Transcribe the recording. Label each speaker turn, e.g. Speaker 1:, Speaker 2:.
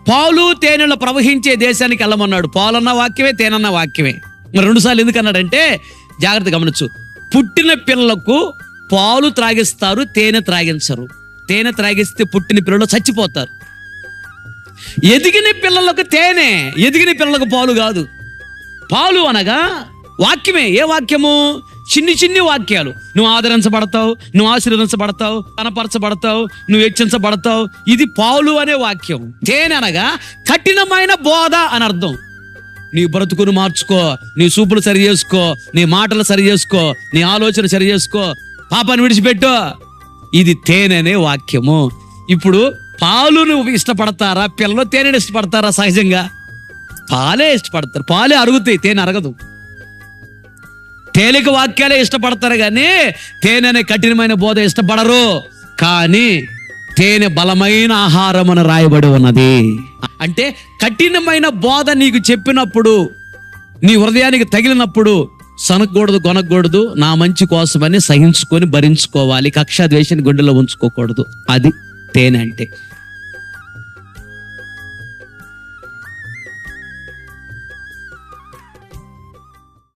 Speaker 1: పాలు తేనెలు ప్రవహించే దేశానికి వెళ్ళమన్నాడు. పాలన్న వాక్యమే, తేనన్న వాక్యమే. మరి 2 సార్లు ఎందుకు అన్నాడంటే జాగ్రత్త గమనించు. పుట్టిన పిల్లలకు పాలు త్రాగిస్తారు, తేనె త్రాగించరు. తేనె త్రాగిస్తే పుట్టిన పిల్లలు చచ్చిపోతారు. ఎదిగిన పిల్లలకు తేనె, ఎదిగిన పిల్లలకు పాలు కాదు. పాలు అనగా వాక్యమే. ఏ వాక్యము? చిన్ని వాక్యాలు. నువ్వు ఆదరించబడతావు, నువ్వు ఆశీర్వదించబడతావు, కనపరచబడతావు, నువ్వు హెచ్చించబడతావు. ఇది పాలు అనే వాక్యం. తేనె అనగా కఠినమైన బోధ అని అర్థం. నీ బ్రతుకును మార్చుకో, నీ చూపులు సరి చేసుకో, నీ మాటలు సరి చేసుకో, నీ ఆలోచన సరి చేసుకో, పాపాన్ని విడిచిపెట్టు. ఇది తేనె అనే వాక్యము. ఇప్పుడు పాలును ఇష్టపడతారా పిల్లలు, తేనెని ఇష్టపడతారా? సహజంగా పాలే ఇష్టపడతారు. పాలే అరుగుతాయి, తేనె అరగదు. తేలిక వాక్యాలే ఇష్టపడతారు కానీ తేనె అనే కఠినమైన బోధ ఇష్టపడరు. కానీ తేనె బలమైన ఆహారం అని రాయబడి ఉన్నది. అంటే కఠినమైన బోధ నీకు చెప్పినప్పుడు, నీ హృదయానికి తగిలినప్పుడు సనకూడదు, కొనకూడదు. నా మంచి కోసమని సహించుకొని భరించుకోవాలి. కక్ష ద్వేషాన్ని గుండెలో ఉంచుకోకూడదు. అది తేనె అంటే.